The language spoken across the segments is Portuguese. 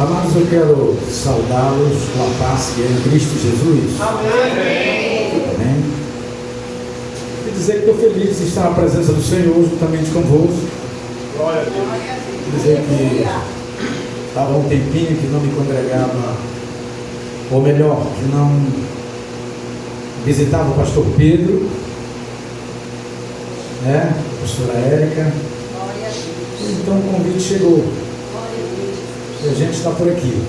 Amados, eu quero saudá-los com a paz que é em Cristo Jesus. Amém. Amém. E dizer que estou feliz de estar na presença do Senhor juntamente convosco. Glória a Deus. Dizer que estava um tempinho que não me congregava, ou melhor, que não visitava o pastor Pedro, né? A pastora Érica. Então o convite chegou. E a gente está por aqui.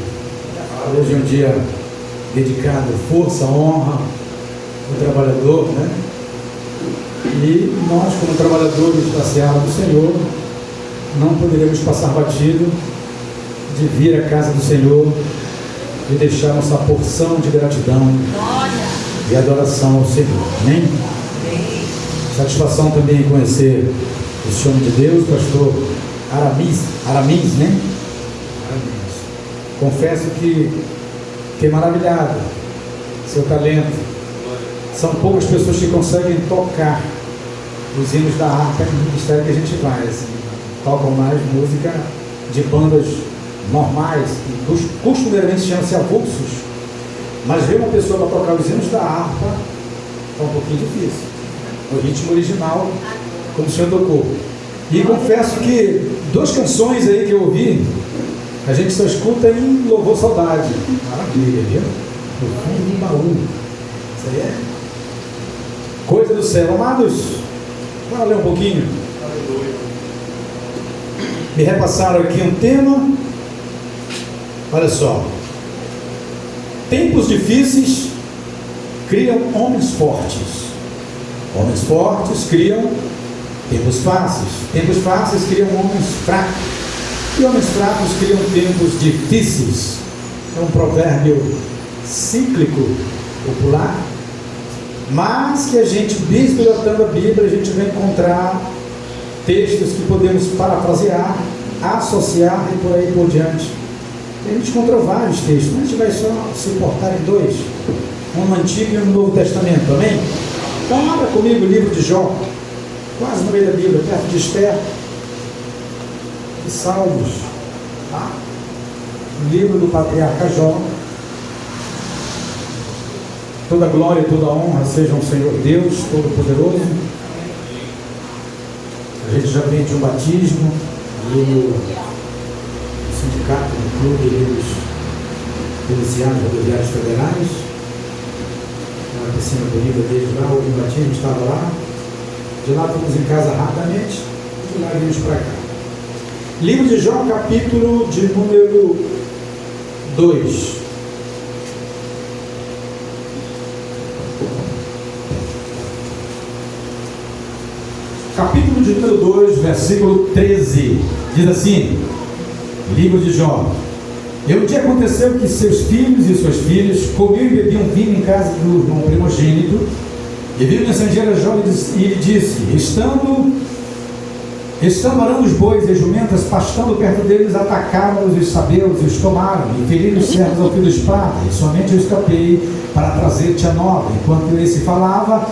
Hoje é um dia dedicado à força, à honra do trabalhador, né? E nós, como trabalhadores da seara do Senhor, não poderemos passar batido de vir à casa do Senhor e deixar nossa porção de gratidão e adoração ao Senhor. Amém? Satisfação também em conhecer esse homem de Deus, pastor Aramis, né? Confesso que fiquei maravilhado, seu talento. São poucas pessoas que conseguem tocar os hinos da harpa no ministério que a gente vai, assim, tocam mais música de bandas normais, que costumeiramente chamam-se avulsos, mas ver uma pessoa para tocar os hinos da harpa é um pouquinho difícil, o ritmo original, como o senhor tocou. E confesso que duas canções aí que eu ouvi, a gente só escuta em Louvor Saudade. Maravilha, viu? No fundo do baú. Isso aí é coisa do céu. Amados, vamos ler um pouquinho. Me repassaram aqui um tema. Olha só. Tempos difíceis criam homens fortes. Homens fortes criam tempos fáceis. Tempos fáceis criam homens fracos. E homens fracos criam tempos difíceis. É um provérbio cíclico popular, mas que a gente, bisbilhotando a Bíblia, a gente vai encontrar textos que podemos parafrasear, associar e por aí por diante. E a gente encontrou vários textos, mas a gente vai só se portar em dois, um no Antigo e um no Novo Testamento, amém? Então abra comigo o livro de Jó, quase no meio da Bíblia, perto de Esther e Salmos, tá? O livro do patriarca Jó. Toda glória e toda honra sejam ao Senhor Deus Todo-Poderoso. A gente já vem de um batismo e o sindicato, o clube dos policiais rodoviários federais, na piscina bonita desde lá, houve um batismo, estava lá. De lá fomos em casa rapidamente, de lá vimos para cá. Livro de Jó, capítulo de número 2. Capítulo de número 2, versículo 13. Diz assim: livro de Jó. E um dia aconteceu que seus filhos e suas filhas comiam e bebiam vinho em casa do irmão primogênito. E veio o mensageiro a Jó e lhe disse: Estando arando os bois e as jumentas, pastando perto deles, atacaram-os os sabeus e os tomaram, e feriram os servos ao fio da espada, e somente eu escapei para trazer-te a nova. Enquanto esse falava,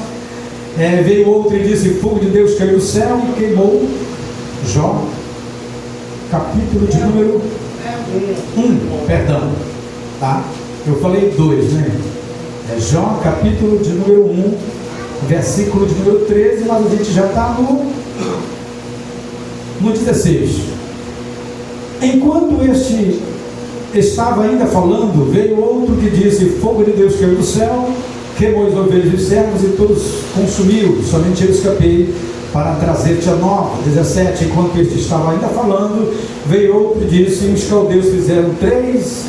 veio outro e disse: fogo de Deus caiu do céu e queimou. Jó, capítulo de número 1, perdão, tá? Eu falei 2, né? É Jó, capítulo de número 1, versículo de número 13, mas a gente já está no 16. Enquanto este estava ainda falando, veio outro que disse: fogo de Deus caiu do céu, queimou as ovelhas e os servos e todos consumiu, somente eu escapei para trazer-te a nova. 17. Enquanto este estava ainda falando, veio outro e disse: os caldeus fizeram 3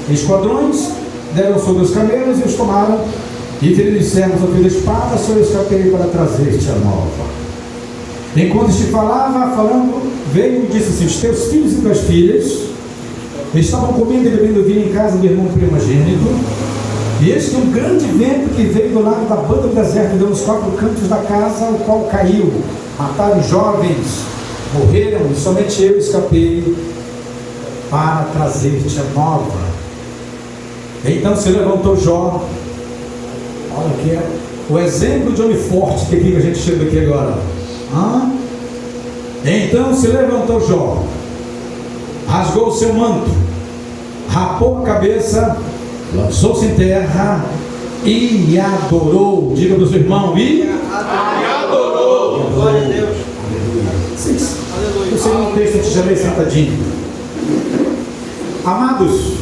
esquadrões, deram sobre os camelos e os tomaram, e feriram os servos ao fio da espada, só eu escapei para trazer-te a nova. Enquanto este falando, veio e disse assim: os teus filhos e tuas filhas estavam comendo e bebendo vinho em casa do irmão primogênito, e eis que um grande vento que veio do lado da banda do deserto deu nos 4 cantos da casa, o qual caiu, mataram jovens, morreram, e somente eu escapei para trazer-te a nova. Então se levantou Jó. Olha aqui o exemplo de homem forte que aqui a gente chega aqui agora. Então se levantou Jó, rasgou o seu manto rapou a cabeça, lançou-se em terra e adorou. Diga para o seu irmão, e adorou. Glória a Deus. Aleluia. O segundo texto eu te chamei sentadinho. Amados,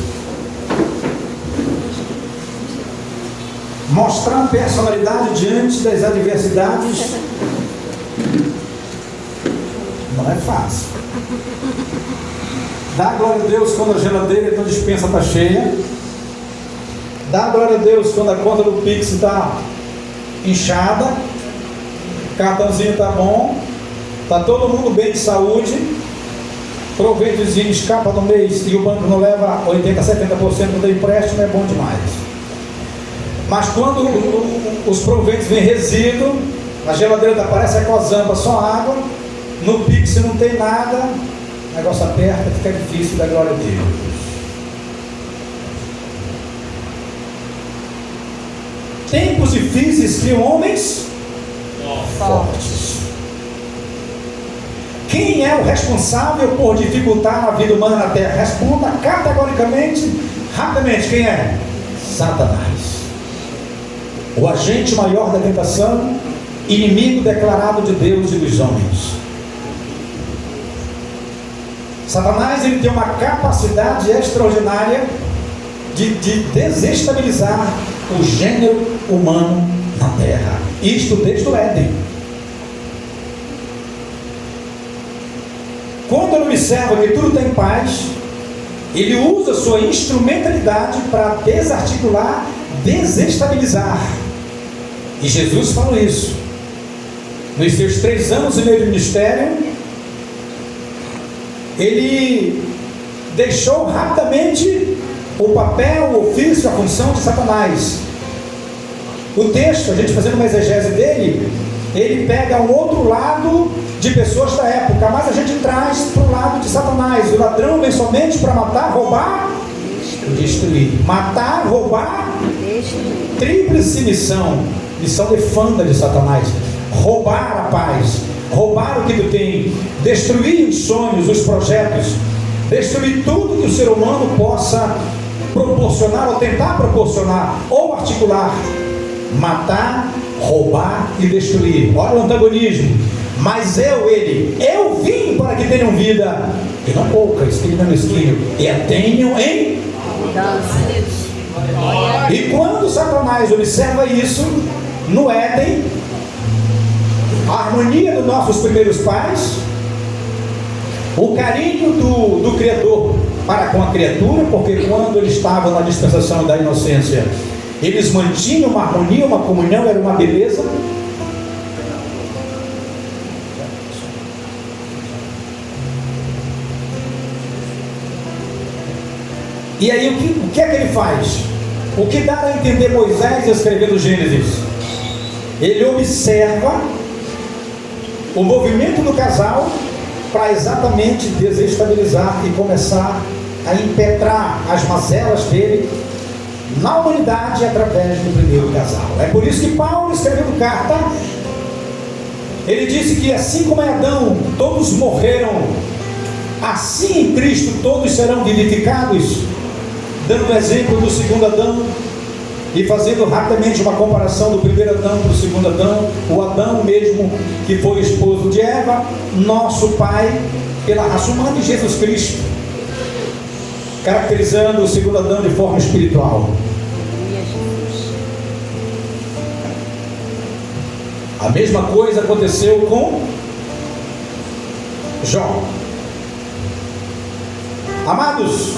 mostrar personalidade diante das adversidades não é fácil. Dá glória a Deus quando a geladeira da despensa está cheia. Dá glória a Deus quando a conta do Pix está inchada, cartãozinho está bom, está todo mundo bem de saúde, proveitozinho escapa no mês e o banco não leva 80%, 70% do empréstimo, é bom demais. Mas quando os proveitos vêm resíduo, a geladeira parece a cozamba, só água, no Pix não tem nada, o negócio aperta, fica difícil dar glória a Deus. Tempos difíceis criam homens fortes. Quem é o responsável por dificultar a vida humana na terra? Responda categoricamente, rapidamente. Quem é? Satanás. O agente maior da tentação, inimigo declarado de Deus e dos homens. Satanás, ele tem uma capacidade extraordinária de desestabilizar o gênero humano na terra. Isto desde o Éden. Quando ele observa que tudo tem paz, ele usa sua instrumentalidade para desarticular, desestabilizar. E Jesus falou isso. Nos seus 3 anos e meio de ministério, ele deixou rapidamente o papel, o ofício, a função de Satanás. O texto, a gente fazendo uma exegese dele, ele pega um outro lado de pessoas da época, mas a gente traz para o lado de Satanás. O ladrão vem somente para matar, roubar, destruir. Matar, roubar, destruir. Tríplice missão, missão nefanda de Satanás. Roubar a paz, roubar o que tu tem, destruir os sonhos, os projetos, destruir tudo que o ser humano possa proporcionar ou tentar proporcionar ou articular. Matar, roubar e destruir. Olha o antagonismo. Mas eu vim para que tenham vida e não pouca, esquilho não esquilho, e a tenham em abundância. E quando Satanás observa isso no Éden, a harmonia dos nossos primeiros pais, o carinho do Criador para com a criatura, porque quando eles estavam na dispensação da inocência, eles mantinham uma harmonia, uma comunhão, era uma beleza. E aí o que é que ele faz? O que dá a entender Moisés escrevendo Gênesis? Ele observa o movimento do casal para exatamente desestabilizar e começar a impetrar as mazelas dele na humanidade através do primeiro casal. É por isso que Paulo, escrevendo carta, ele disse que assim como em Adão todos morreram, assim em Cristo todos serão vivificados, dando o exemplo do segundo Adão e fazendo rapidamente uma comparação do primeiro Adão para o segundo Adão, o Adão mesmo que foi esposo de Eva, nosso pai pela raça humana, e Jesus Cristo, caracterizando o segundo Adão de forma espiritual. A mesma coisa aconteceu com Jó. Amados,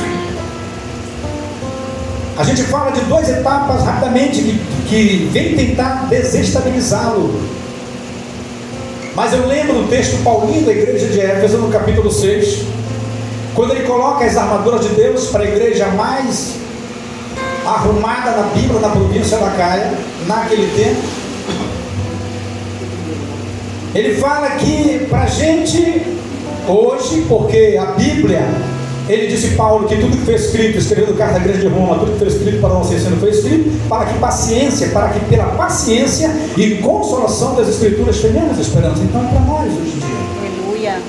a gente fala de 2 etapas rapidamente que vem tentar desestabilizá-lo. Mas eu lembro do texto paulino da igreja de Éfeso, no capítulo 6, quando ele coloca as armaduras de Deus para a igreja mais arrumada na Bíblia, na província da Acaia, naquele tempo. Ele fala que para a gente hoje, porque a Bíblia, ele disse Paulo que tudo que foi escrito, escrevendo carta à igreja de Roma, tudo que foi escrito para nossa ensino foi escrito para que pela paciência e consolação das escrituras tenhamos esperança. Então é para nós hoje em dia. Aleluia.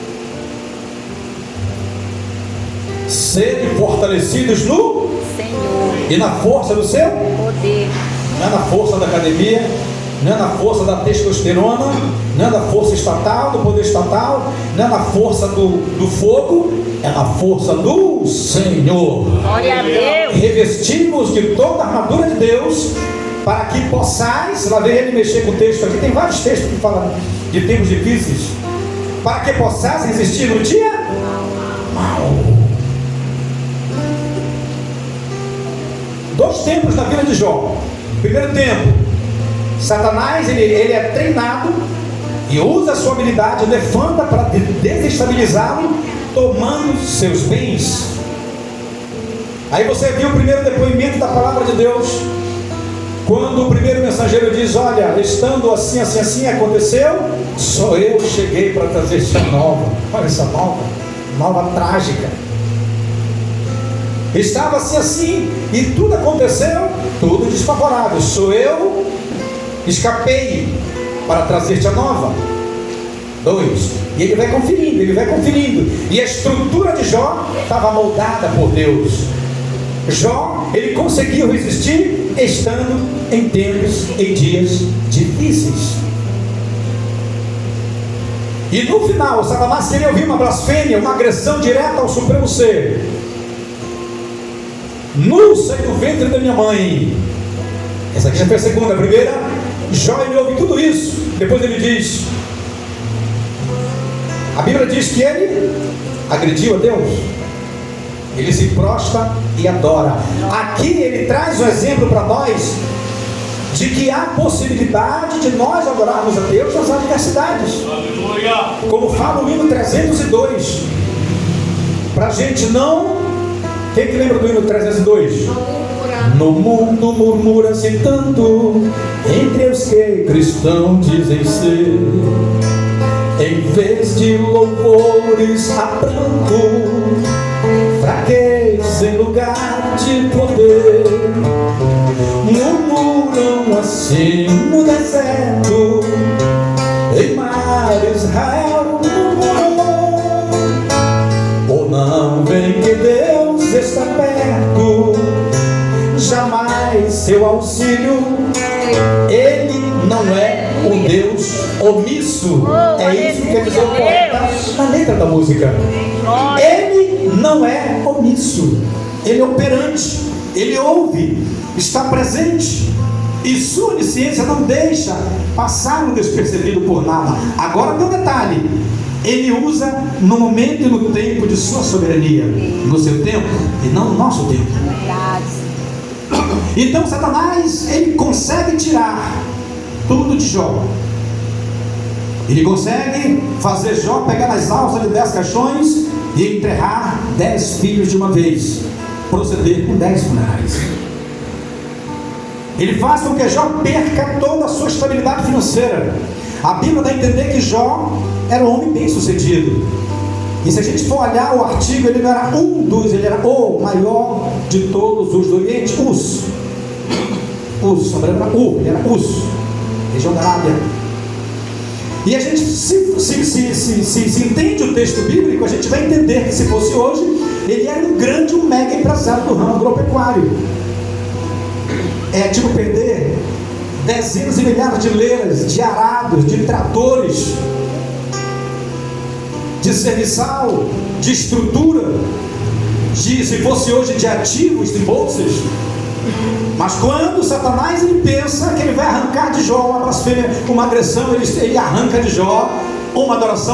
Sede fortalecidos no Senhor, e na força do seu. poder, Não é na força da academia, não é na força da testosterona, não é na força estatal, do poder estatal, não é na força do fogo, é na força do Senhor. glória a Deus, Revestimos de toda a armadura de Deus, para que possais, lá vem ele mexer com o texto aqui, tem vários textos que falam de tempos difíceis, para que possais resistir no dia mal. Dois tempos na vida de Jó. Primeiro tempo, Satanás ele é treinado e usa a sua habilidade nefanda para desestabilizá-lo, tomando seus bens. Aí você viu o primeiro depoimento da palavra de Deus, quando o primeiro mensageiro diz: olha, estando assim, assim, assim aconteceu, só eu cheguei para trazer essa nova. Olha essa nova trágica. Estava assim, assim, e tudo aconteceu, tudo desfavorável. Sou eu, escapei para trazer-te a nova. 2. E ele vai conferindo. E a estrutura de Jó estava moldada por Deus. Jó, ele conseguiu resistir estando em tempos, em dias difíceis. E no final, Satanás queria ouvir uma blasfêmia, uma agressão direta ao Supremo Ser. Nu saí do ventre da minha mãe. Essa aqui já foi a segunda. A primeira, Jó, ele ouve tudo isso. Depois ele diz, a Bíblia diz que ele agrediu a Deus. Ele se prostra e adora. Aqui ele traz um exemplo para nós de que há possibilidade de nós adorarmos a Deus nas adversidades. Aleluia. Como fala o hino 302. Para a gente não... Quem que lembra do hino 302? No mundo murmura-se tanto entre os que cristãos dizem ser. Em vez de louvores há pranto, fraqueza em lugar de poder. Murmuram assim no deserto, em mar Israel murmurou. Ou não vem que Deus está perto, jamais seu auxílio. Ele não é um Deus omisso. É isso que quer dizer o poeta na letra da música. Ele não é omisso. Ele é operante. Ele ouve, está presente. E sua onisciência não deixa passar no despercebido por nada. Agora tem um detalhe: ele usa no momento e no tempo de sua soberania, no seu tempo e não no nosso tempo. Então Satanás, ele consegue tirar tudo de Jó. Ele consegue fazer Jó pegar nas alças de 10 caixões e enterrar 10 filhos de uma vez, proceder com 10 funerais. Ele faz com que Jó perca toda a sua estabilidade financeira. A Bíblia dá a entender que Jó era um homem bem sucedido. E se a gente for olhar o artigo, ele não era ele era o maior de todos os do Oriente. Ele era região da Arábia. E a gente, se entende o texto bíblico, a gente vai entender que se fosse hoje, ele era um mega empresário do ramo agropecuário. É tipo perder dezenas de milhares de leiras, de arados, de tratores, de serviçal, de estrutura, se fosse hoje de ativos, de bolsas. Mas quando Satanás ele pensa que ele vai arrancar de Jó uma blasfêmia, uma agressão, ele arranca de Jó uma adoração